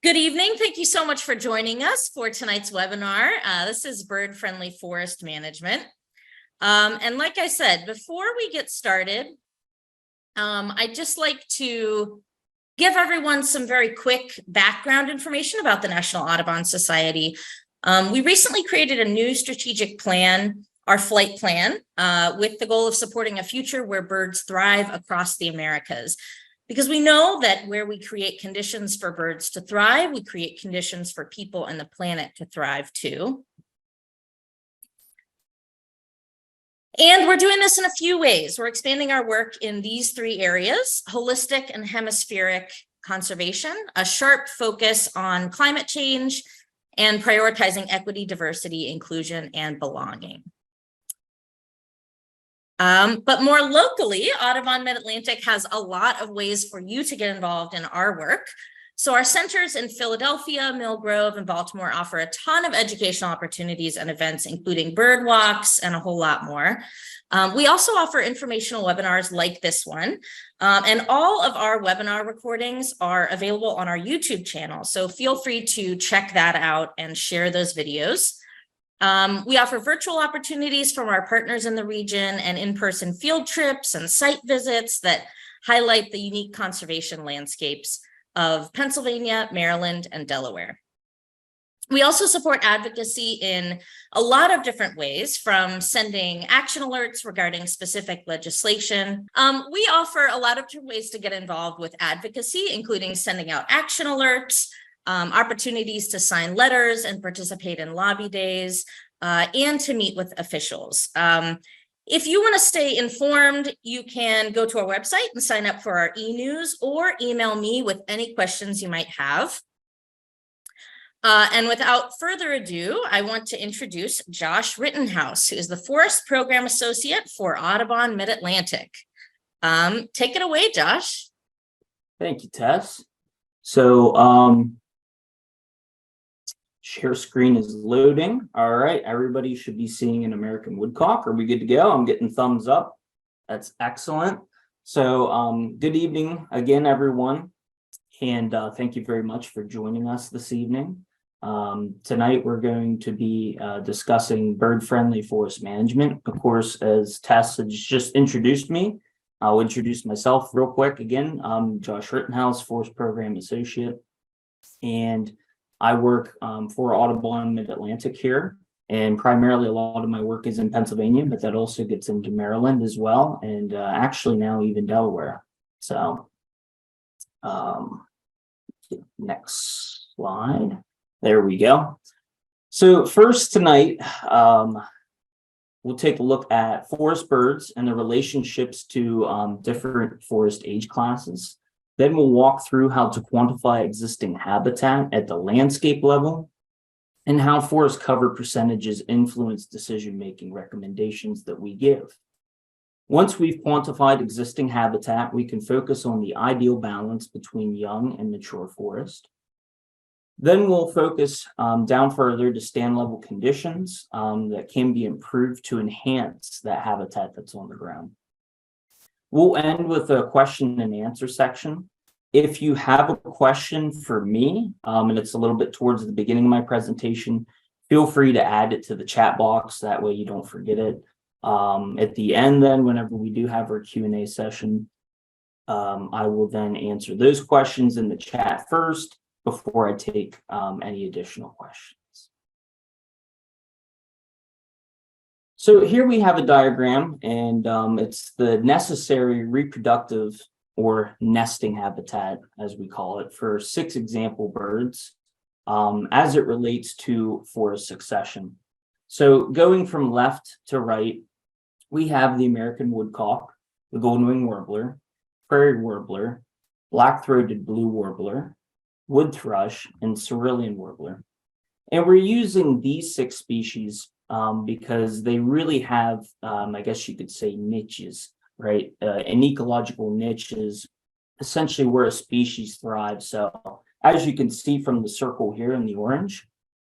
Good evening. Thank you so much for joining us for tonight's webinar. This is Bird-Friendly Forest Management. And like I said, before we get started, I'd just like to give everyone some very quick background information about the National Audubon Society. We recently created a new strategic plan, our flight plan, with the goal of supporting a future where birds thrive across the Americas. Because we know that where we create conditions for birds to thrive, we create conditions for people and the planet to thrive too. And we're doing this in a few ways. We're expanding our work in these three areas: holistic and hemispheric conservation, a sharp focus on climate change, and prioritizing equity, diversity, inclusion, and belonging. But more locally, Audubon Mid-Atlantic has a lot of ways for you to get involved in our work. So our centers in Philadelphia, Mill Grove, and Baltimore offer a ton of educational opportunities and events, including bird walks and a whole lot more. We also offer informational webinars like this one. And all of our webinar recordings are available on our YouTube channel. So feel free to check that out and share those videos. We offer virtual opportunities from our partners in the region and in-person field trips and site visits that highlight the unique conservation landscapes of Pennsylvania, Maryland, and Delaware. We also support advocacy in a lot of different ways, from sending action alerts regarding specific legislation. We offer a lot of different ways to get involved with advocacy, including sending out action alerts, opportunities to sign letters and participate in lobby days, and to meet with officials. If you want to stay informed, you can go to our website and sign up for our e-news or email me with any questions you might have. And without further ado, I want to introduce Josh Rittenhouse, who is the Forest Program Associate for Audubon Mid-Atlantic. Take it away, Josh. Thank you, Tess. So, share screen is loading. All right, everybody should be seeing an American woodcock. Are we good to go? I'm getting thumbs up. That's excellent. So, good evening again, everyone. And thank you very much for joining us this evening. Tonight, we're going to be discussing bird-friendly forest management. Of course, as Tess has just introduced me, I'll introduce myself real quick again. I'm Josh Rittenhouse, Forest Program Associate, and I work for Audubon Mid-Atlantic here, and primarily a lot of my work is in Pennsylvania, but that also gets into Maryland as well, and actually now even Delaware. So, next slide. There we go. So first tonight, we'll take a look at forest birds and the relationships to different forest age classes. Then we'll walk through how to quantify existing habitat at the landscape level and how forest cover percentages influence decision-making recommendations that we give. Once we've quantified existing habitat, we can focus on the ideal balance between young and mature forest. Then we'll focus down further to stand level conditions that can be improved to enhance that habitat that's on the ground. We'll end with a question and answer section. If you have a question for me, and it's a little bit towards the beginning of my presentation, feel free to add it to the chat box. That way you don't forget it. At the end then, whenever we do have our Q&A session, I will then answer those questions in the chat first before I take any additional questions. So here we have a diagram, and it's the necessary reproductive or nesting habitat, as we call it, for 6 example birds as it relates to forest succession. So going from left to right, we have the American woodcock, the golden-winged warbler, prairie warbler, black-throated blue warbler, wood thrush, and cerulean warbler. And we're using these 6 species because they really have, I guess you could say, niches, right? And ecological niches, essentially where a species thrives. So as you can see from the circle here in the orange,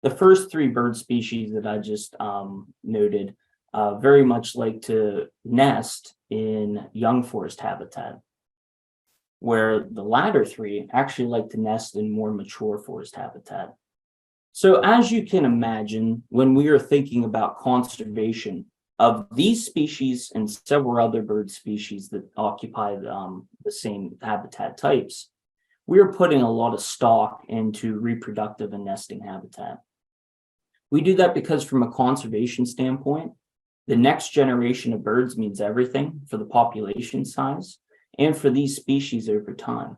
the first 3 bird species that I just noted very much like to nest in young forest habitat. where the latter three actually like to nest in more mature forest habitat. So as you can imagine, when we are thinking about conservation of these species and several other bird species that occupy the same habitat types, we are putting a lot of stock into reproductive and nesting habitat. We do that because from a conservation standpoint, the next generation of birds means everything for the population size and for these species over time.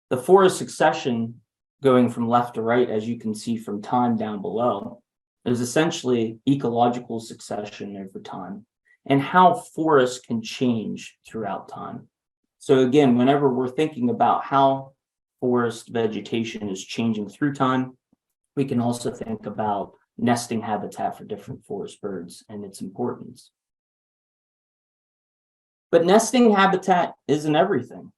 The forest succession going from left to right, as you can see from time down below, is essentially ecological succession over time and how forests can change throughout time. So again, whenever we're thinking about how forest vegetation is changing through time, we can also think about nesting habitat for different forest birds and its importance. But nesting habitat isn't everything.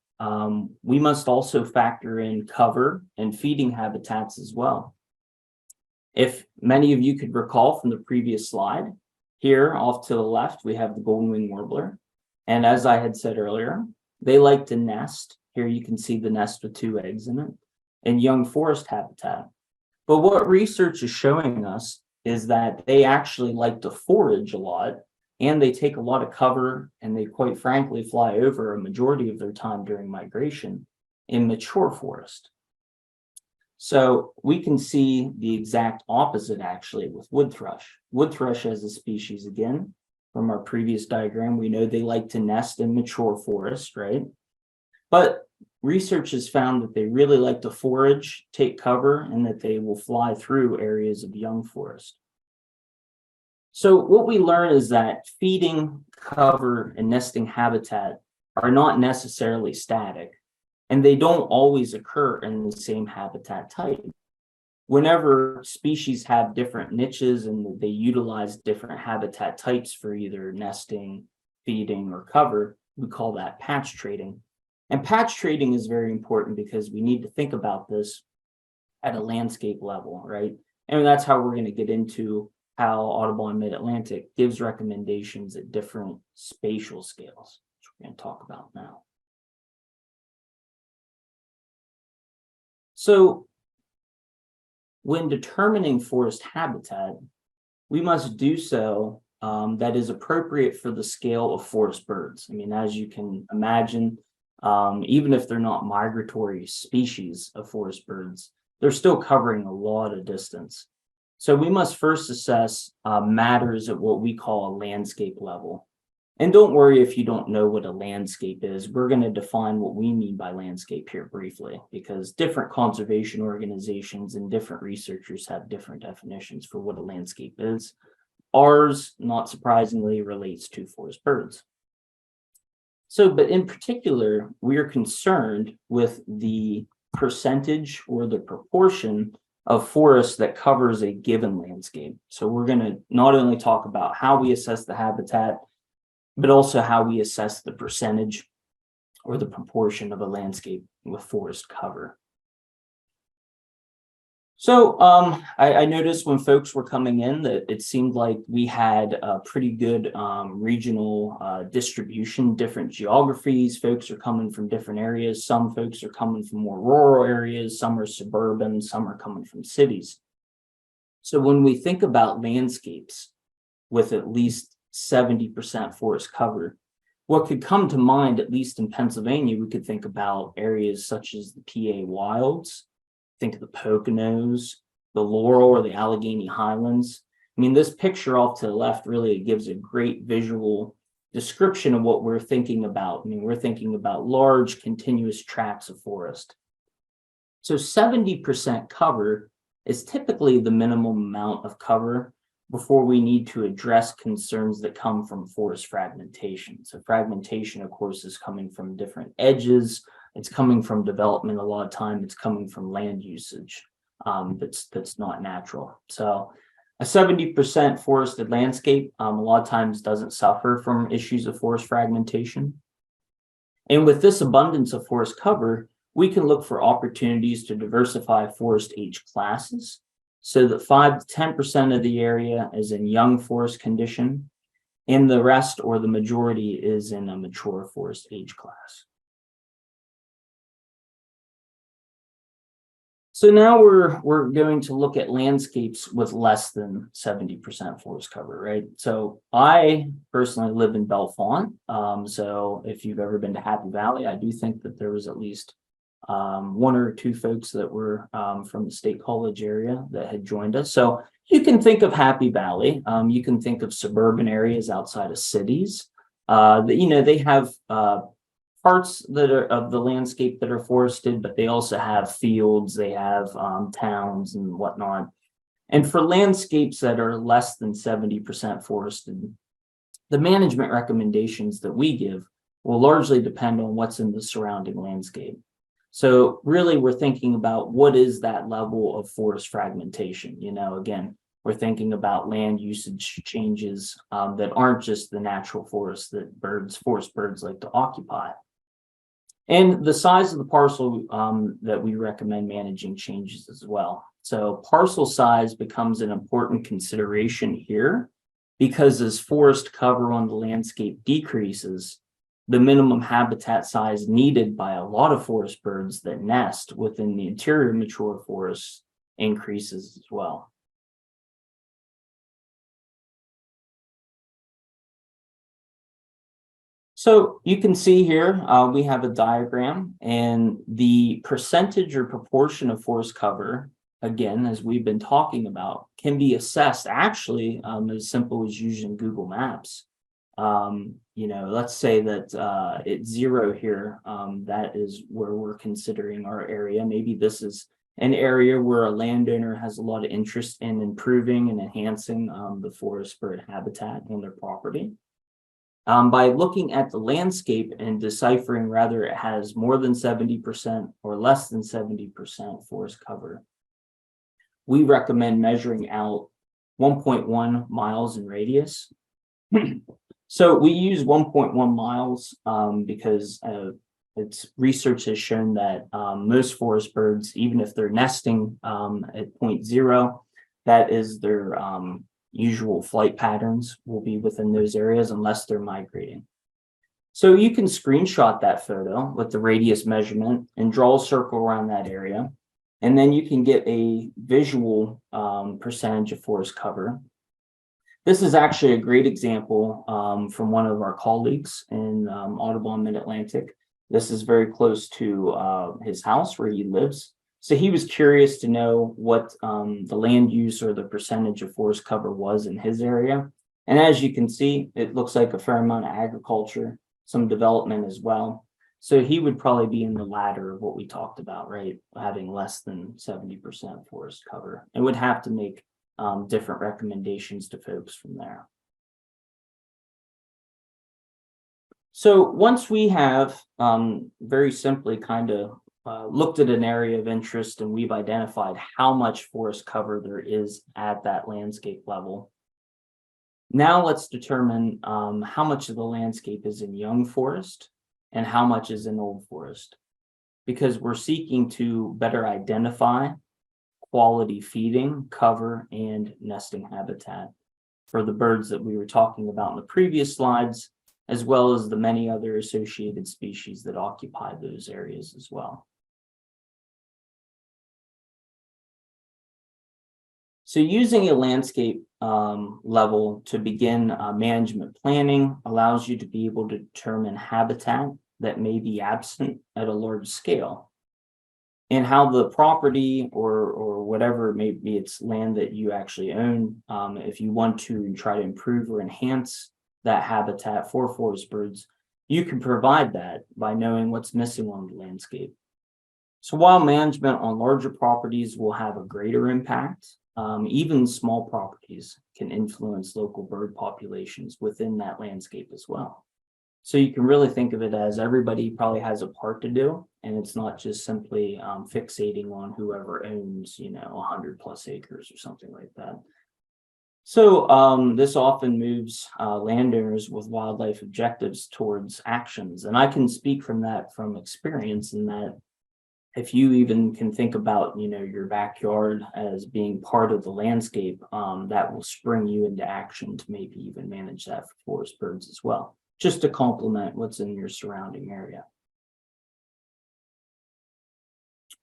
We must also factor in cover and feeding habitats as well. If many of you could recall from the previous slide, here off to the left, we have the golden-winged warbler. And as I had said earlier, they like to nest. Here you can see the nest with 2 eggs in it, in young forest habitat. But what research is showing us is that they actually like to forage a lot, and they take a lot of cover, and they quite frankly fly over a majority of their time during migration in mature forest. So we can see the exact opposite actually with wood thrush. Wood thrush as a species, again, from our previous diagram, we know they like to nest in mature forest, right? But research has found that they really like to forage, take cover, and that they will fly through areas of young forest. So what we learn is that feeding, cover, and nesting habitat are not necessarily static, and they don't always occur in the same habitat type. Whenever species have different niches and they utilize different habitat types for either nesting, feeding, or cover, we call that patch trading. And patch trading is very important because we need to think about this at a landscape level, right? And that's how we're going to get into how Audubon Mid-Atlantic gives recommendations at different spatial scales, which we're going to talk about now. So when determining forest habitat, we must do so that is appropriate for the scale of forest birds. I mean, as you can imagine, even if they're not migratory species of forest birds, they're still covering a lot of distance. So we must first assess matters at what we call a landscape level. And don't worry if you don't know what a landscape is. We're going to define what we mean by landscape here briefly, because different conservation organizations and different researchers have different definitions for what a landscape is. Ours, not surprisingly, relates to forest birds. So, but in particular, we are concerned with the percentage or the proportion of forest that covers a given landscape. So we're going to not only talk about how we assess the habitat, but also how we assess the percentage or the proportion of a landscape with forest cover. So I noticed when folks were coming in that it seemed like we had a pretty good regional distribution, different geographies. Folks are coming from different areas. Some folks are coming from more rural areas. Some are suburban. Some are coming from cities. So when we think about landscapes with at least 70% forest cover, what could come to mind, at least in Pennsylvania, we could think about areas such as the PA Wilds. Think of the Poconos, the Laurel or the Allegheny Highlands. I mean, this picture off to the left really gives a great visual description of what we're thinking about. I mean, we're thinking about large continuous tracts of forest. So 70% cover is typically the minimum amount of cover before we need to address concerns that come from forest fragmentation. So fragmentation, of course, is coming from different edges. It's coming from development. A lot of time it's coming from land usage that's not natural. So a 70% forested landscape a lot of times doesn't suffer from issues of forest fragmentation. And with this abundance of forest cover, we can look for opportunities to diversify forest age classes so that 5 to 10% of the area is in young forest condition and the rest or the majority is in a mature forest age class. So now we're going to look at landscapes with less than 70% forest cover, right? So I personally live in Bellefonte. So if you've ever been to Happy Valley, I do think that there was at least one or two folks that were from the State College area that had joined us. So you can think of Happy Valley. You can think of suburban areas outside of cities. They have parts that are of the landscape that are forested, but they also have fields, they have towns and whatnot. And for landscapes that are less than 70% forested, the management recommendations that we give will largely depend on what's in the surrounding landscape. So really, we're thinking about what is that level of forest fragmentation. Again, we're thinking about land usage changes that aren't just the natural forest that forest birds like to occupy. And the size of the parcel that we recommend managing changes as well. So parcel size becomes an important consideration here because as forest cover on the landscape decreases, the minimum habitat size needed by a lot of forest birds that nest within the interior mature forests increases as well. So you can see here, we have a diagram, and the percentage or proportion of forest cover, again, as we've been talking about, can be assessed actually as simple as using Google Maps. Let's say that it's 0 here. That is where we're considering our area. Maybe this is an area where a landowner has a lot of interest in improving and enhancing the forest bird habitat on their property. By looking at the landscape and deciphering whether it has more than 70% or less than 70% forest cover, we recommend measuring out 1.1 miles in radius. So we use 1.1 miles because research has shown that most forest birds, even if they're nesting at 0.0, that is their usual flight patterns will be within those areas unless they're migrating. So you can screenshot that photo with the radius measurement and draw a circle around that area. And then you can get a visual percentage of forest cover. This is actually a great example from one of our colleagues in Audubon Mid-Atlantic. This is very close to his house where he lives. So he was curious to know what the land use or the percentage of forest cover was in his area. And as you can see, it looks like a fair amount of agriculture, some development as well. So he would probably be in the latter of what we talked about, right? Having less than 70% forest cover, and would have to make different recommendations to folks from there. So once we have very simply kind of looked at an area of interest and we've identified how much forest cover there is at that landscape level. Now let's determine how much of the landscape is in young forest and how much is in old forest, because we're seeking to better identify quality feeding, cover, and nesting habitat for the birds that we were talking about in the previous slides, as well as the many other associated species that occupy those areas as well. So using a landscape level to begin management planning allows you to be able to determine habitat that may be absent at a large scale, and how the property or whatever, maybe it's land that you actually own, if you want to try to improve or enhance that habitat for forest birds, you can provide that by knowing what's missing on the landscape. So while management on larger properties will have a greater impact, even small properties can influence local bird populations within that landscape as well. So you can really think of it as everybody probably has a part to do, and it's not just simply fixating on whoever owns, 100+ acres or something like that. So this often moves landowners with wildlife objectives towards actions. And I can speak from experience in that if you even can think about, your backyard as being part of the landscape, that will spring you into action to maybe even manage that for forest birds as well, just to complement what's in your surrounding area.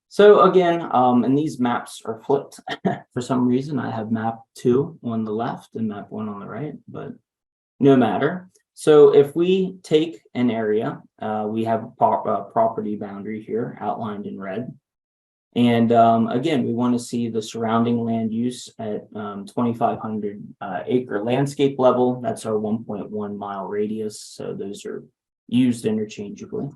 So again, and these maps are flipped for some reason. I have map 2 on the left and map 1 on the right, but no matter. So if we take an area, we have a property boundary here outlined in red. And again, we want to see the surrounding land use at 2,500 acre landscape level. That's our 1.1 mile radius. So those are used interchangeably.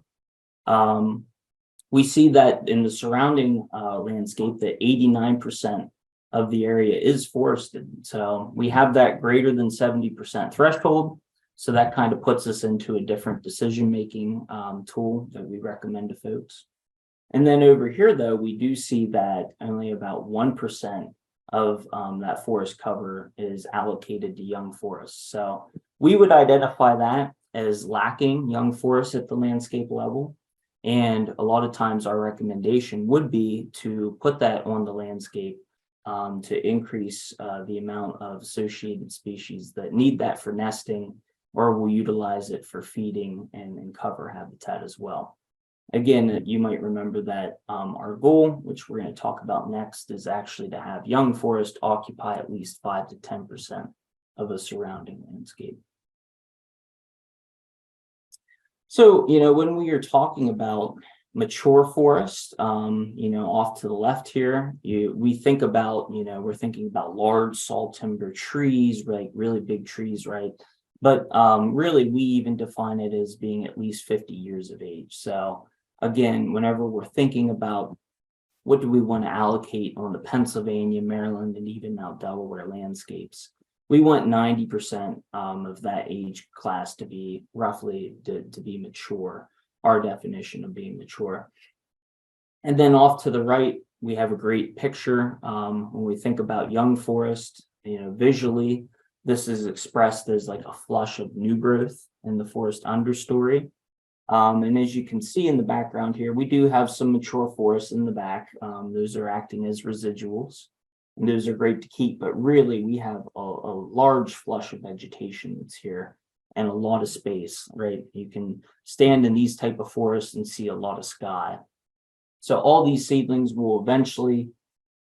We see that in the surrounding landscape that 89% of the area is forested. So we have that greater than 70% threshold. So that kind of puts us into a different decision-making tool that we recommend to folks. And then over here, though, we do see that only about 1% of that forest cover is allocated to young forests. So we would identify that as lacking young forests at the landscape level. And a lot of times our recommendation would be to put that on the landscape to increase the amount of associated species that need that for nesting, or will utilize it for feeding and cover habitat as well. Again, you might remember that our goal, which we're going to talk about next, is actually to have young forest occupy at least 5 to 10% of a surrounding landscape. So, when we are talking about mature forest, off to the left here, we think about, we're thinking about large saw timber trees, right? Really big trees, right? But really, we even define it as being at least 50 years of age. So again, whenever we're thinking about what do we want to allocate on the Pennsylvania, Maryland, and even now Delaware landscapes, we want 90% of that age class to be roughly to be mature, our definition of being mature. And then off to the right, we have a great picture when we think about young forest, visually, this is expressed as like a flush of new growth in the forest understory. And as you can see in the background here, we do have some mature forests in the back. Those are acting as residuals. And those are great to keep, but really we have a large flush of vegetation that's here and a lot of space, right? You can stand in these type of forests and see a lot of sky. So all these seedlings will eventually,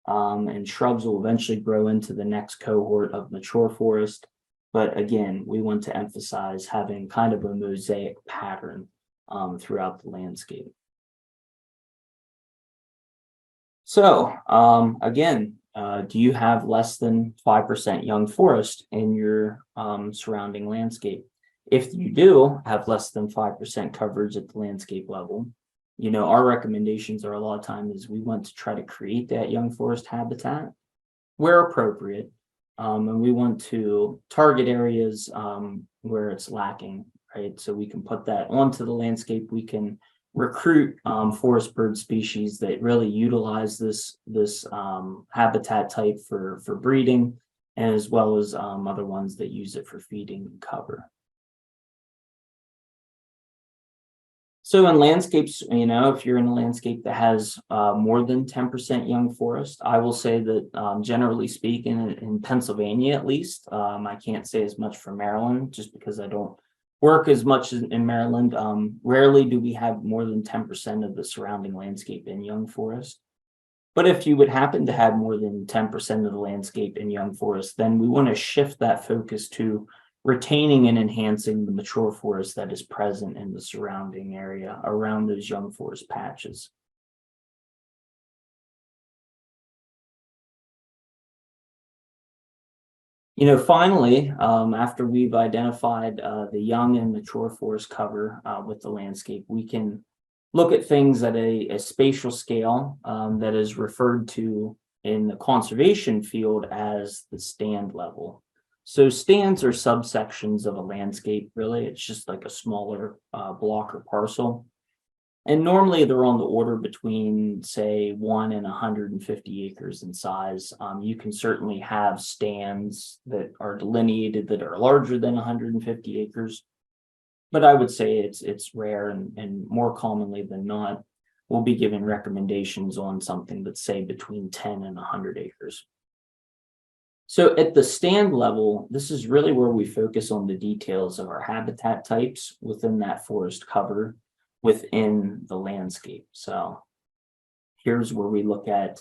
and shrubs will eventually grow into the next cohort of mature forest. But again, we want to emphasize having kind of a mosaic pattern throughout the landscape. So again, do you have less than 5% young forest in your surrounding landscape? If you do have less than 5% coverage at the landscape level, our recommendations are a lot of times is we want to try to create that young forest habitat where appropriate. And we want to target areas where it's lacking, right? So we can put that onto the landscape. We can recruit forest bird species that really utilize this habitat type for breeding, as well as other ones that use it for feeding and cover. So in landscapes, if you're in a landscape that has more than 10% young forest, I will say that generally speaking, in Pennsylvania at least, I can't say as much for Maryland just because I don't work as much in Maryland. Rarely do we have more than 10% of the surrounding landscape in young forest. But if you would happen to have more than 10% of the landscape in young forest, then we want to shift that focus to retaining and enhancing the mature forest that is present in the surrounding area around those young forest patches. Finally, after we've identified the young and mature forest cover with the landscape, we can look at things at a spatial scale that is referred to in the conservation field as the stand level. So stands are subsections of a landscape, really. It's just like a smaller block or parcel. And normally they're on the order between, say, 1 and 150 acres in size. You can certainly have stands that are delineated that are larger than 150 acres. But I would say it's rare, and more commonly than not, we'll be giving recommendations on something that's, say, between 10 and 100 acres. So at the stand level, this is really where we focus on the details of our habitat types within that forest cover within the landscape. So Here's where we look at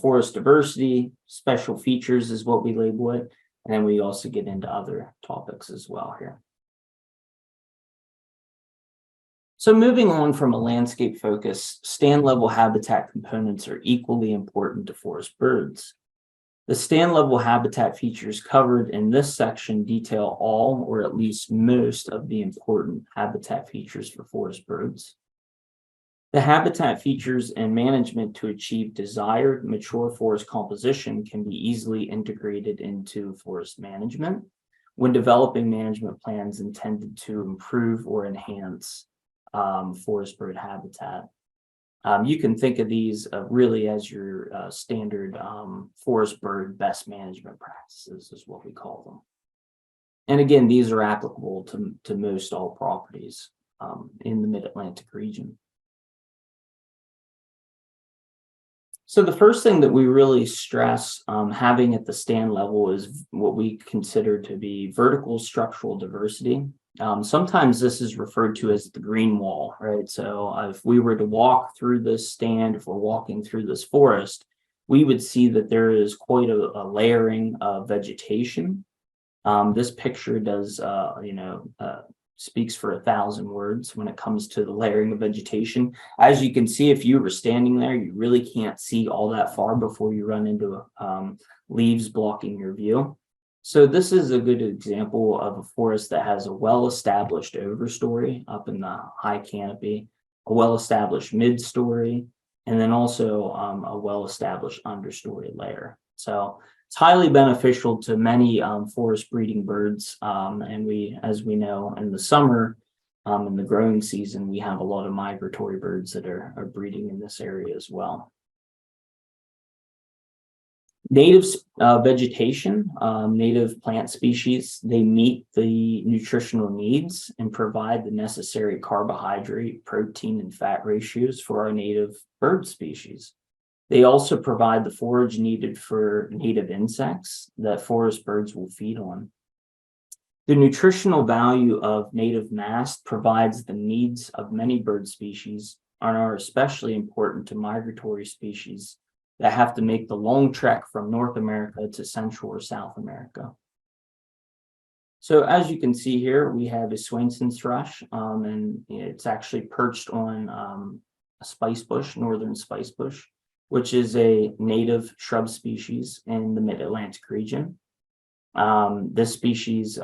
forest diversity, special features is what we label it. And then we also get into other topics as well here. So moving on from a landscape focus, stand level habitat components are equally important to forest birds. The stand level habitat features covered in this section detail all or at least most of the important habitat features for forest birds. The habitat features and management to achieve desired mature forest composition can be easily integrated into forest management when developing management plans intended to improve or enhance forest bird habitat. You can think of these really as your standard forest bird best management practices is what we call them. And again, these are applicable to most all properties in the Mid-Atlantic region. So the first thing that we really stress having at the stand level is what we consider to be vertical structural diversity. Sometimes this is referred to as the green wall, right? So if we were to walk through this stand, if we're walking through this forest, we would see that there is quite a layering of vegetation. This picture does, speaks for 1,000 words when it comes to the layering of vegetation. As you can see, if you were standing there, you really can't see all that far before you run into leaves blocking your view. So this is a good example of a forest that has a well-established overstory up in the high canopy, a well-established mid-story, and then also a well-established understory layer. So it's highly beneficial to many forest breeding birds. And as we know, in the summer, in the growing season, we have a lot of migratory birds that are breeding in this area as well. Native vegetation, native plant species, they meet the nutritional needs and provide the necessary carbohydrate, protein, and fat ratios for our native bird species. They also provide the forage needed for native insects that forest birds will feed on. The nutritional value of native mast provides the needs of many bird species and are especially important to migratory species that have to make the long trek from North America to Central or South America. So as you can see here, we have a Swainson's thrush, and it's actually perched on a spice bush, northern spice bush, which is a native shrub species in the Mid-Atlantic region. This species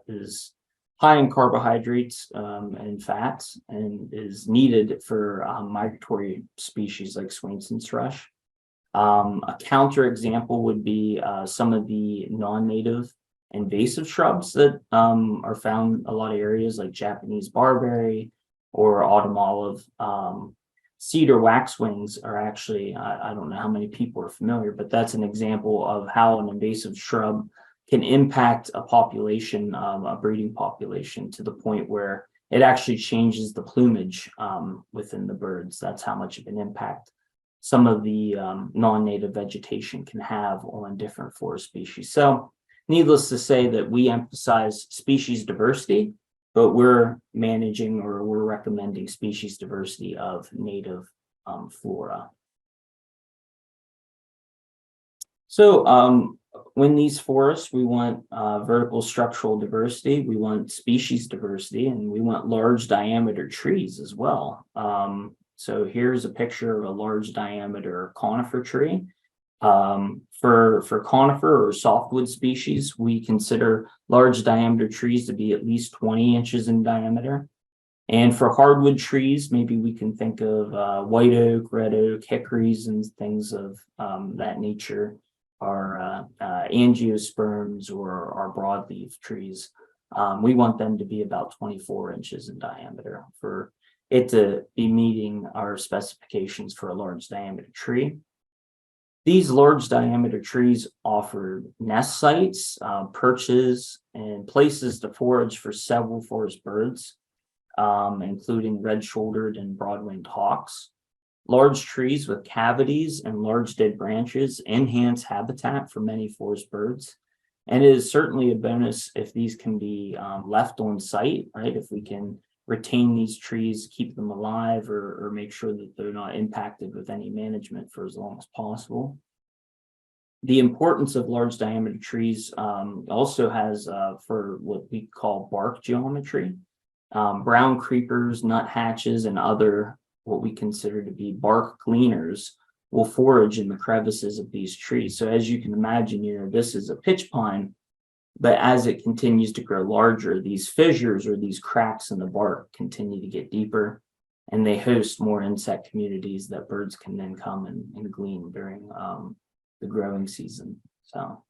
is high in carbohydrates and fats and is needed for migratory species like Swainson's thrush. A counter example would be some of the non-native invasive shrubs that are found in a lot of areas like Japanese barberry or autumn olive. Cedar waxwings are actually, I don't know how many people are familiar, but that's an example of how an invasive shrub can impact a population, a breeding population, to the point where it actually changes the plumage within the birds. That's how much of an impact some of the non-native vegetation can have on different forest species. So needless to say that we emphasize species diversity, but we're managing or we're recommending species diversity of native flora. So when these forests, we want vertical structural diversity, we want species diversity, and we want large diameter trees as well. So here's a picture of a large diameter conifer tree. For conifer or softwood species, we consider large diameter trees to be at least 20 inches in diameter. And for hardwood trees, maybe we can think of white oak, red oak, hickories, and things of that nature, our angiosperms or our broadleaf trees. We want them to be about 24 inches in diameter for it to be meeting our specifications for a large diameter tree. These large diameter trees offer nest sites, perches, and places to forage for several forest birds, including red-shouldered and broad-winged hawks. Large trees with cavities and large dead branches enhance habitat for many forest birds. And it is certainly a bonus if these can be left on site, right? If we can retain these trees, keep them alive, or make sure that they're not impacted with any management for as long as possible. The importance of large diameter trees also has for what we call bark geometry. Brown creepers, nuthatches, and other what we consider to be bark gleaners will forage in the crevices of these trees. So as you can imagine, this is a pitch pine, but as it continues to grow larger, these fissures or these cracks in the bark continue to get deeper, and they host more insect communities that birds can then come and glean during the growing season. So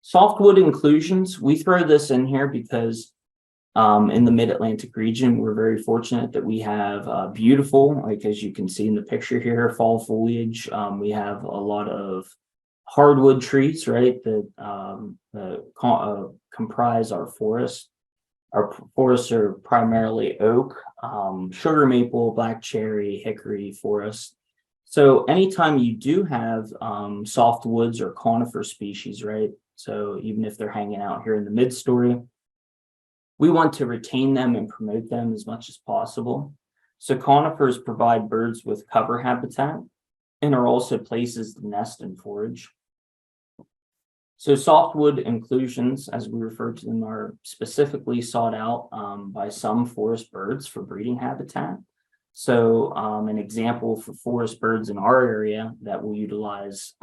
softwood inclusions, we throw this in here because in the mid-Atlantic region, we're very fortunate that we have beautiful, like as you can see in the picture here, fall foliage. We have a lot of hardwood trees, right, that comprise our forest. Our forests are primarily oak, sugar maple, black cherry, hickory forest. So anytime you do have softwoods or conifer species, right, so even if they're hanging out here in the mid-story, we want to retain them and promote them as much as possible. So conifers provide birds with cover habitat and are also places to nest and forage. So softwood inclusions, as we refer to them, are specifically sought out by some forest birds for breeding habitat. So an example for forest birds in our area that will utilize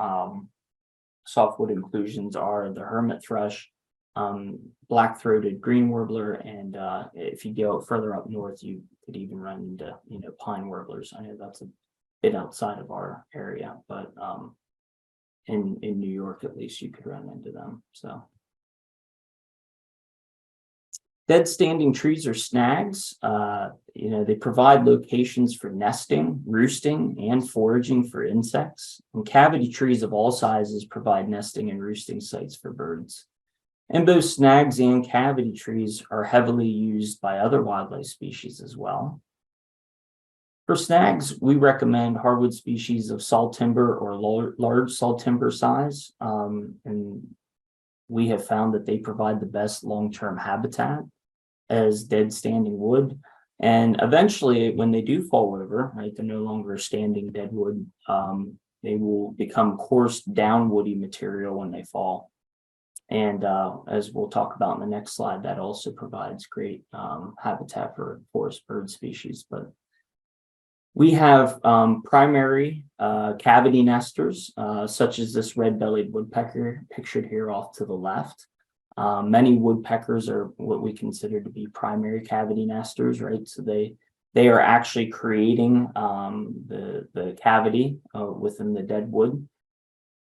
softwood inclusions are the hermit thrush, black-throated green warbler, and if you go further up north, you could even run into pine warblers. I know that's a bit outside of our area, but in New York, at least, you could run into them. So dead standing trees or snags, they provide locations for nesting, roosting, and foraging for insects. And cavity trees of all sizes provide nesting and roosting sites for birds. And both snags and cavity trees are heavily used by other wildlife species as well. For snags, we recommend hardwood species of saw timber or large saw timber size. And we have found that they provide the best long-term habitat as dead standing wood. And eventually, when they do fall over, right, they're no longer standing dead wood, they will become coarse down woody material when they fall. And as we'll talk about in the next slide, that also provides great habitat for forest bird species. But we have primary cavity nesters, such as this red-bellied woodpecker pictured here off to the left. Many woodpeckers are what we consider to be primary cavity nesters, right? So they are actually creating the cavity within the dead wood.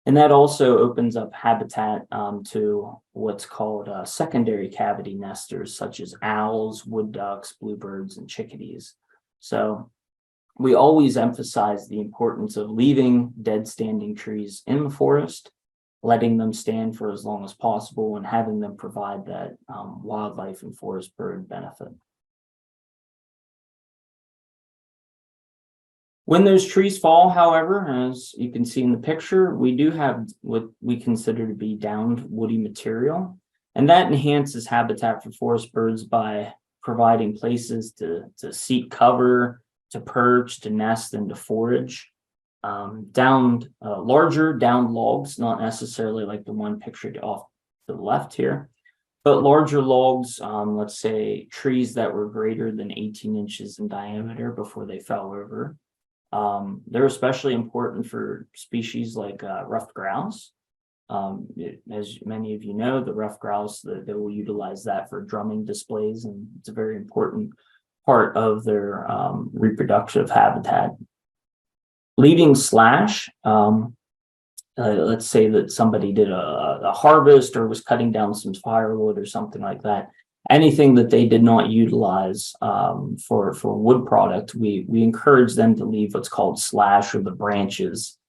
And that also opens up habitat to what's called secondary cavity nesters, such as owls, wood ducks, bluebirds, and chickadees. So we always emphasize the importance of leaving dead standing trees in the forest, letting them stand for as long as possible, and having them provide that wildlife and forest bird benefit. When those trees fall, however, as you can see in the picture, we do have what we consider to be downed woody material, and that enhances habitat for forest birds by providing places to seek cover, to perch, to nest, and to forage. Larger downed logs, not necessarily like the one pictured off to the left here, but larger logs, let's say trees that were greater than 18 inches in diameter before they fell over. They're especially important for species like ruffed grouse. As many of you know, the ruffed grouse, they will utilize that for drumming displays, and it's a very important part of their reproductive habitat. Leaving slash, let's say that somebody did a harvest or was cutting down some firewood or something like that. Anything that they did not utilize for wood product, we encourage them to leave what's called slash or the branches,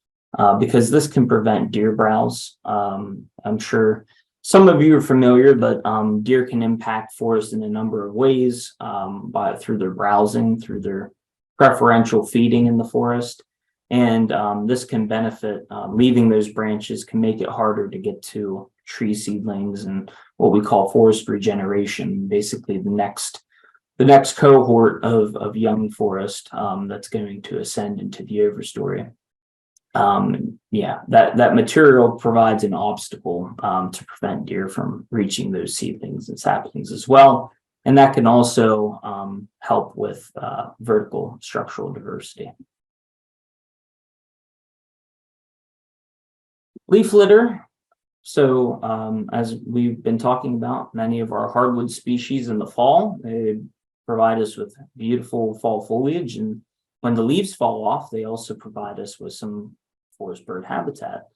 because this can prevent deer browse. I'm sure some of you are familiar, but deer can impact forest in a number of ways, through their browsing, through their preferential feeding in the forest. And this can benefit, leaving those branches can make it harder to get to tree seedlings and what we call forest regeneration, basically the next cohort of young forest that's going to ascend into the overstory. Yeah, that material provides an obstacle to prevent deer from reaching those seedlings and saplings as well. And that can also help with vertical structural diversity. Leaf litter. So as we've been talking about, many of our hardwood species in the fall, they provide us with beautiful fall foliage. And when the leaves fall off, they also provide us with some forest bird habitat.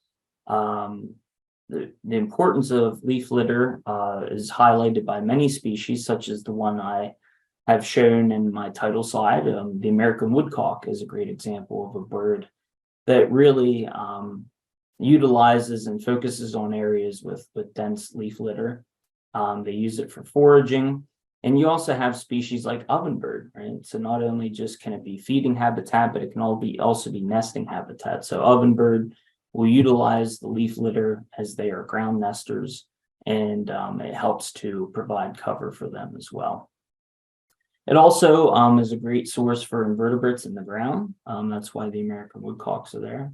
The importance of leaf litter is highlighted by many species, such as the one I have shown in my title slide. The American woodcock is a great example of a bird that really utilizes and focuses on areas with dense leaf litter. They use it for foraging. And you also have species like ovenbird, right? So not only just can it be feeding habitat, but it can also be nesting habitat. So ovenbird will utilize the leaf litter as they are ground nesters, and it helps to provide cover for them as well. It also is a great source for invertebrates in the ground. That's why the American woodcocks are there.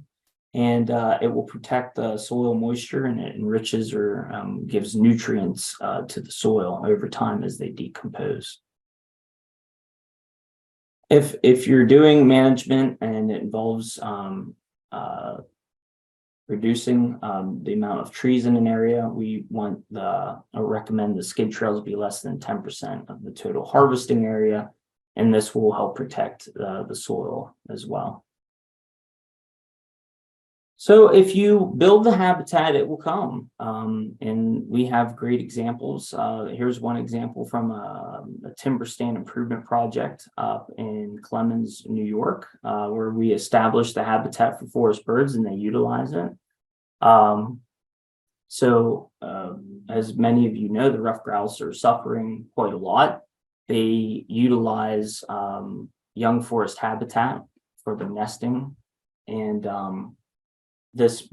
And it will protect the soil moisture, and it enriches or gives nutrients to the soil over time as they decompose. If you're doing management and it involves reducing the amount of trees in an area, we recommend the skid trails be less than 10% of the total harvesting area, and this will help protect the soil as well. So if you build the habitat, it will come. And we have great examples. Here's one example from a timber stand improvement project up in Clemens, New York, where we established the habitat for forest birds and they utilize it. As many of you know, the ruffed grouse are suffering quite a lot. They utilize young forest habitat for the nesting, and this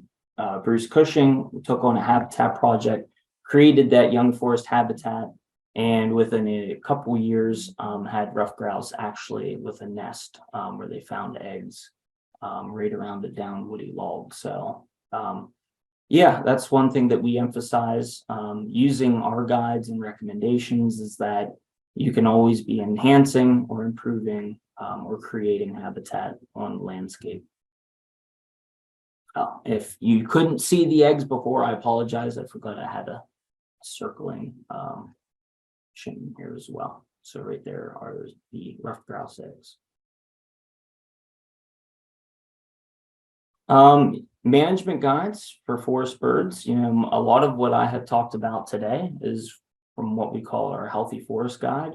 Bruce Cushing took on a habitat project, created that young forest habitat, and within a couple years had ruffed grouse actually with a nest where they found eggs right around the down woody log. So yeah, that's one thing that we emphasize using our guides and recommendations, is that you can always be enhancing or improving or creating habitat on the landscape. If you couldn't see the eggs before, I apologize. I forgot I had a circling chain here as well. So right there are the ruffed grouse eggs. Management guides for forest birds. You know, a lot of what I have talked about today is from what we call our Healthy Forest Guide.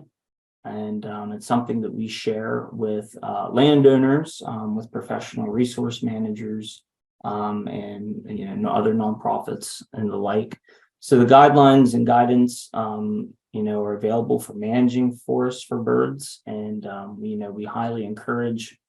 And it's something that we share with landowners, with professional resource managers, and other nonprofits and the like. So the guidelines and guidance are available for managing forests for birds, and we highly encourage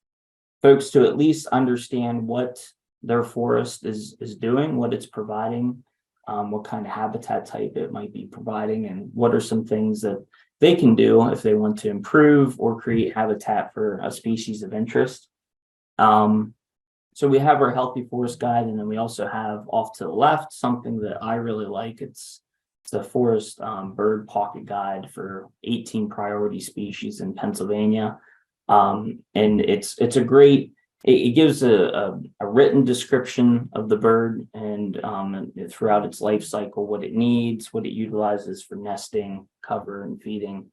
folks to at least understand what their forest is doing, what it's providing, what kind of habitat type it might be providing, and what are some things that they can do if they want to improve or create habitat for a species of interest. So we have our Healthy Forest Guide, and then we also have off to the left something that I really like. It's the Forest Bird Pocket Guide for 18 priority species in Pennsylvania. And it's a great, it gives a written description of the bird and throughout its life cycle, what it needs, what it utilizes for nesting, cover, and feeding.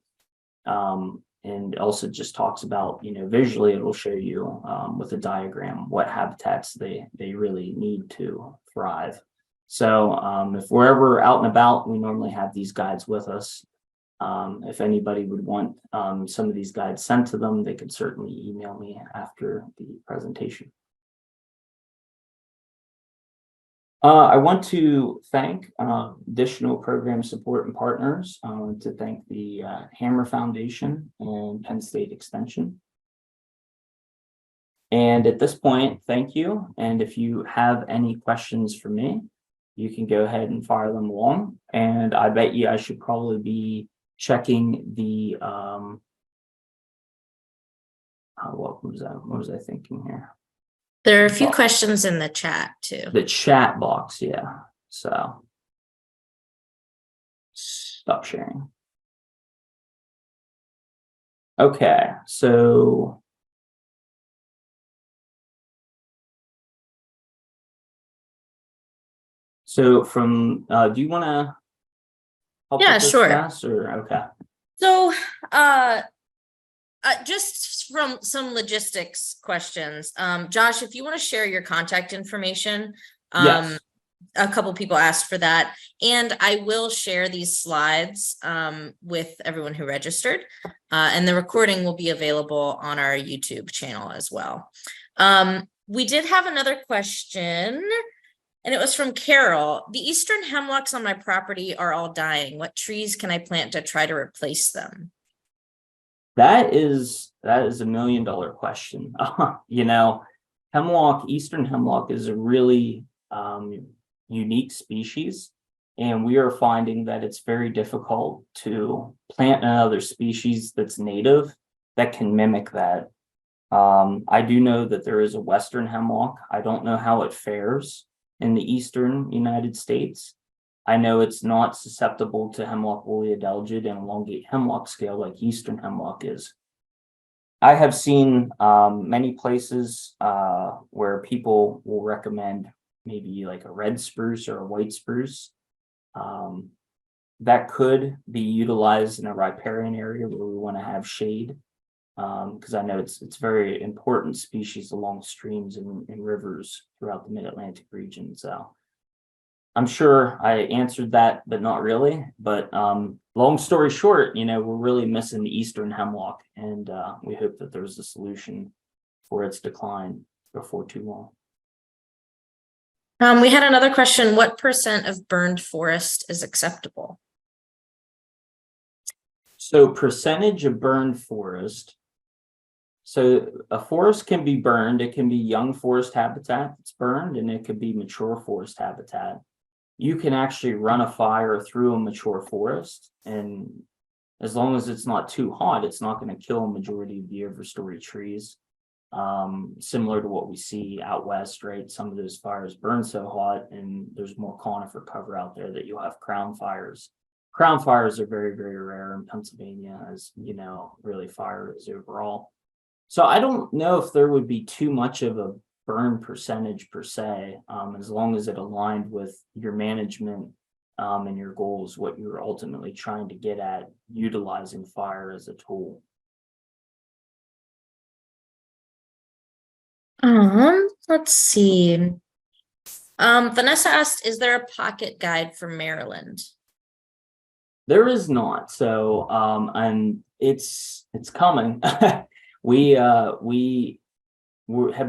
And also just talks about, visually, it will show you with a diagram what habitats they really need to thrive. So if we're ever out and about, we normally have these guides with us. If anybody would want some of these guides sent to them, they could certainly email me after the presentation. I want to thank additional program support and partners. I want to thank the Hammer Foundation and Penn State Extension. And at this point, thank you. And if you have any questions for me, you can go ahead and fire them along. And I bet you I should probably be checking the what was I thinking here? There are a few questions in the chat too. The chat box, yeah. So stop sharing. Okay, so from do you want to help Yeah, with this, sure. Cass, or okay? So just from some logistics questions, Josh, if you want to share your contact information, Yes. a couple people asked for that, and I will share these slides with everyone who registered, and the recording will be available on our YouTube channel as well. We did have another question, and it was from Carol. The eastern hemlocks on my property are all dying. What trees can I plant to try to replace them? That is $1 million question. You know, eastern hemlock is a really unique species, and we are finding that it's very difficult to plant another species that's native that can mimic that. I do know that there is a western hemlock. I don't know how it fares in the eastern United States. I know it's not susceptible to hemlock woolly adelgid and elongate hemlock scale like eastern hemlock is. I have seen many places where people will recommend maybe like a red spruce or a white spruce. That could be utilized in a riparian area where we want to have shade, because I know it's very important species along streams and rivers throughout the mid-Atlantic region. So I'm sure I answered that, but not really. But long story short, we're really missing the eastern hemlock, and we hope that there's a solution for its decline before too long. We had another question. What percent of burned forest is acceptable? So percentage of burned forest. So a forest can be burned. It can be young forest habitat that's burned, and it could be mature forest habitat. You can actually run a fire through a mature forest, and as long as it's not too hot, it's not going to kill a majority of the overstory trees. Similar to what we see out west, right? Some of those fires burn so hot, and there's more conifer cover out there that you'll have crown fires. Crown fires are very, very rare in Pennsylvania, as really fire is overall. So I don't know if there would be too much of a burn percentage per se, as long as it aligned with your management and your goals, what you're ultimately trying to get at utilizing fire as a tool. Let's see. Vanessa asked, is there a pocket guide for Maryland? There is not. So and it's coming. We have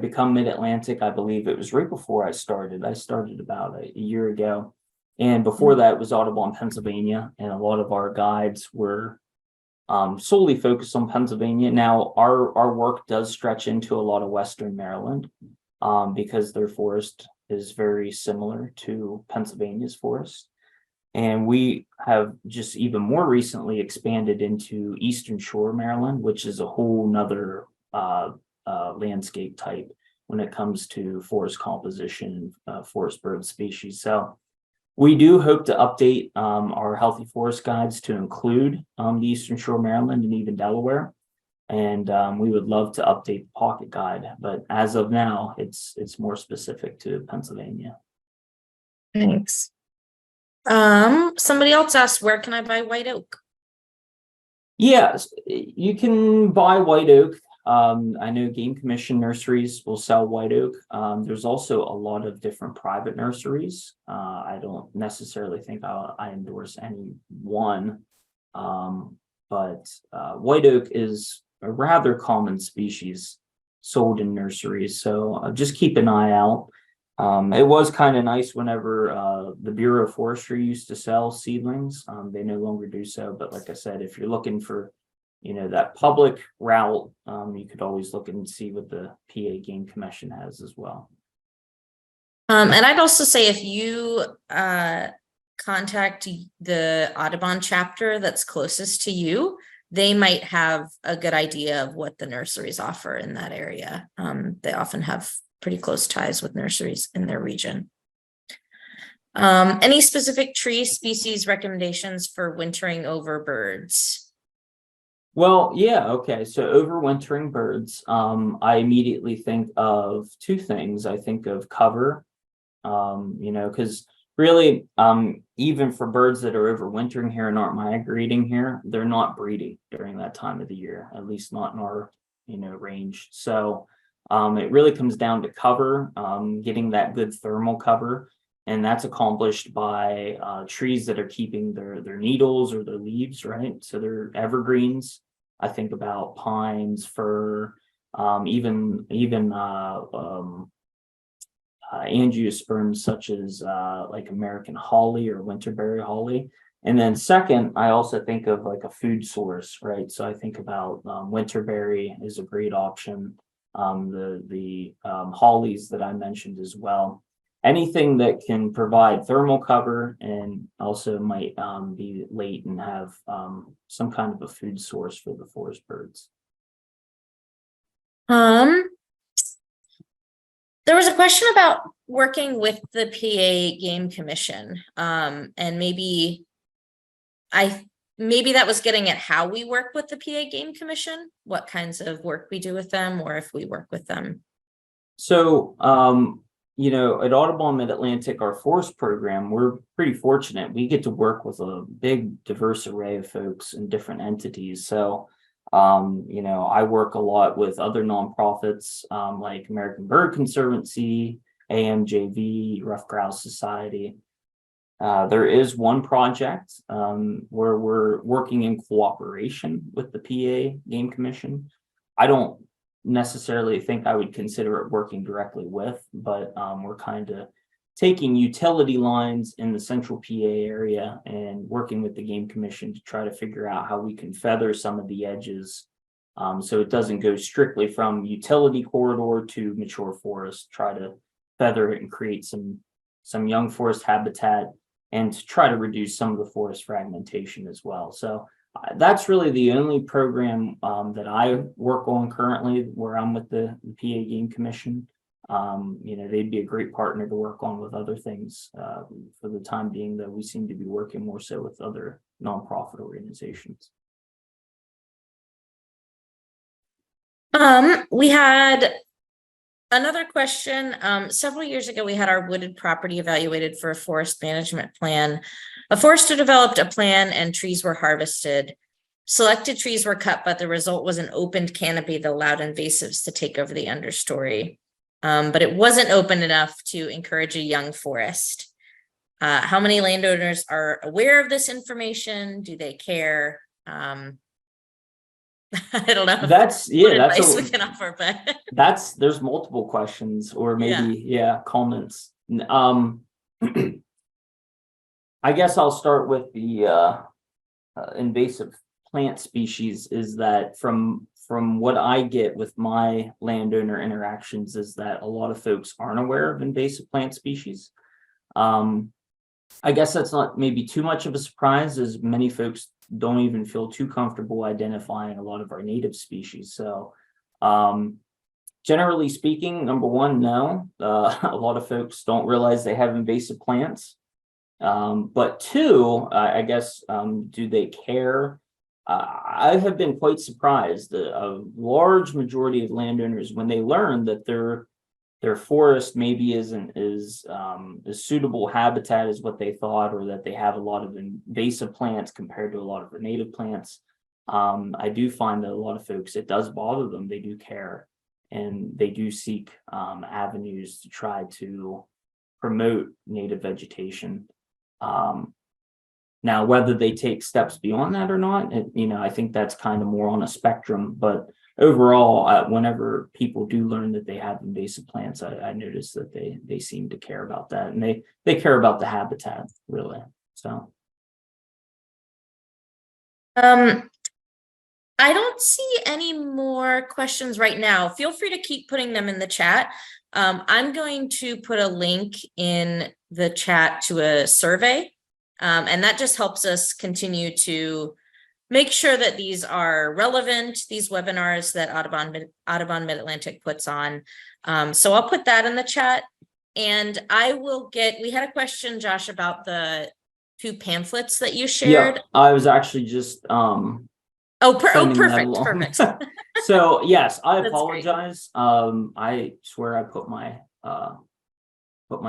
become Mid-Atlantic. I believe it was right before I started. I started about a year ago. And before that was Audubon, Pennsylvania. And a lot of our guides were solely focused on Pennsylvania. Now, our work does stretch into a lot of Western Maryland because their forest is very similar to Pennsylvania's forest. And we have just even more recently expanded into Eastern Shore, Maryland, which is a whole nother landscape type when it comes to forest composition, forest bird species. So we do hope to update our healthy forest guides to include the Eastern Shore, Maryland, and even Delaware. And we would love to update the pocket guide, but as of now, it's more specific to Pennsylvania. Thanks. Somebody else asked, where can I buy white oak? Yes, you can buy white oak. I know Game Commission nurseries will sell white oak. There's also a lot of different private nurseries. I don't necessarily think I endorse any one, but white oak is a rather common species sold in nurseries. So just keep an eye out. It was kind of nice whenever the Bureau of Forestry used to sell seedlings. They no longer do so. But like I said, if you're looking for that public route, you could always look and see what the PA Game Commission has as well. And I'd also say if you contact the Audubon chapter that's closest to you, they might have a good idea of what the nurseries offer in that area. They often have pretty close ties with nurseries in their region. Any specific tree species recommendations for wintering over birds? Well, yeah, okay. So overwintering birds, I immediately think of two things. I think of cover, because really, even for birds that are overwintering here and aren't migrating here, they're not breeding during that time of the year, at least not in our, range. So it really comes down to cover, getting that good thermal cover. And that's accomplished by trees that are keeping their needles or their leaves, right? So they're evergreens. I think about pines, fir, even angiosperms such as like American holly or winterberry holly. And then second, I also think of like a food source, right? So I think about winterberry is a great option. The hollies that I mentioned as well. Anything that can provide thermal cover and also might be late and have some kind of a food source for the forest birds. There was a question about working with the PA Game Commission, and maybe that was getting at how we work with the PA Game Commission, what kinds of work we do with them, or if we work with them. So, at Audubon Mid-Atlantic, our forest program, we're pretty fortunate. We get to work with a big, diverse array of folks and different entities. So, I work a lot with other nonprofits like American Bird Conservancy, AMJV, Rough Grouse Society. There is one project where we're working in cooperation with the PA Game Commission. I don't necessarily think I would consider it working directly with, but we're kind of taking utility lines in the central PA area and working with the Game Commission to try to figure out how we can feather some of the edges so it doesn't go strictly from utility corridor to mature forest, try to feather it and create some young forest habitat and to try to reduce some of the forest fragmentation as well. So that's really the only program that I work on currently where I'm with the PA Game Commission. They'd be a great partner to work on with other things for the time being, though we seem to be working more so with other nonprofit organizations. We had another question. Several years ago, we had our wooded property evaluated for a forest management plan. A forester developed a plan and trees were harvested. Selected trees were cut, but the result was an opened canopy that allowed invasives to take over the understory. But it wasn't open enough to encourage a young forest. How many landowners are aware of this information? Do they care? I don't know. That's advice we can offer, but there's multiple questions or maybe comments. I guess I'll start with the invasive plant species. Is that from what I get with my landowner interactions is that a lot of folks aren't aware of invasive plant species. I guess that's not maybe too much of a surprise, as many folks don't even feel too comfortable identifying a lot of our native species. So generally speaking, number one, no, a lot of folks don't realize they have invasive plants. But two, I guess, do they care? I have been quite surprised that a large majority of landowners, when they learn that their forest maybe isn't as suitable habitat as what they thought, or that they have a lot of invasive plants compared to a lot of the native plants. I do find that a lot of folks, it does bother them. They do care, and they do seek avenues to try to promote native vegetation. Now, whether they take steps beyond that or not, I think that's kind of more on a spectrum, but overall, whenever people do learn that they have invasive plants, I notice that they seem to care about that, and they care about the habitat, really. So I don't see any more questions right now. Feel free to keep putting them in the chat. I'm going to put a link in the chat to a survey. And that just helps us continue to make sure that these are relevant, these webinars that Audubon Mid-Atlantic puts on. So I'll put that in the chat. And we had a question, Josh, about the 2 pamphlets that you shared. Yeah, I was actually just sending that perfect, along. perfect. So yes, I That's apologize. I swear I put my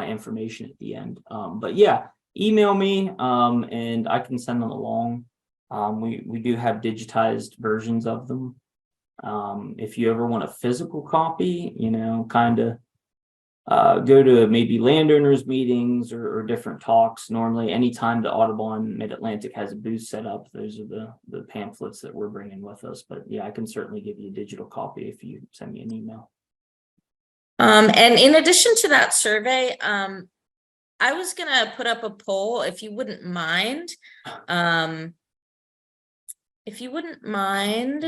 information at the end. But yeah, email me and I can send them along. We do have digitized versions of them. If you ever want a physical copy, you know, kind of go to maybe landowners meetings or different talks. Normally, anytime the Audubon Mid-Atlantic has a booth set up, those are the pamphlets that we're bringing with us. But yeah, I can certainly give you a digital copy if you send me an email. And in addition to that survey, I was gonna put up a poll if you wouldn't mind. If you wouldn't mind,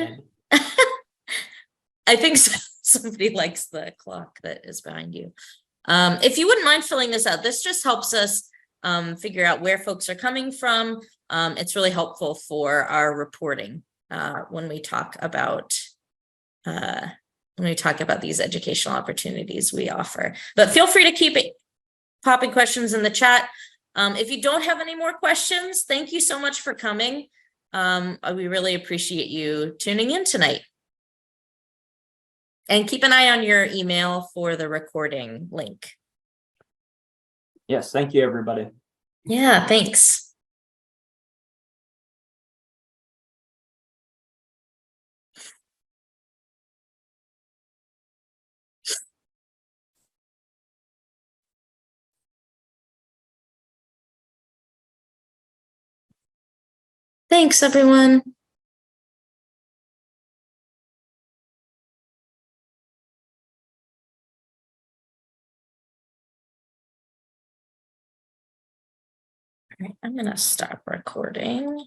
I think somebody likes the clock that is behind you. If you wouldn't mind filling this out, this just helps us figure out where folks are coming from. It's really helpful for our reporting when we talk about these educational opportunities we offer. But feel free to keep popping questions in the chat. If you don't have any more questions, thank you so much for coming. We really appreciate you tuning in tonight. And keep an eye on your email for the recording link. Yes, thank you, everybody. Yeah, thanks. Thanks, everyone. All right, I'm going to stop recording.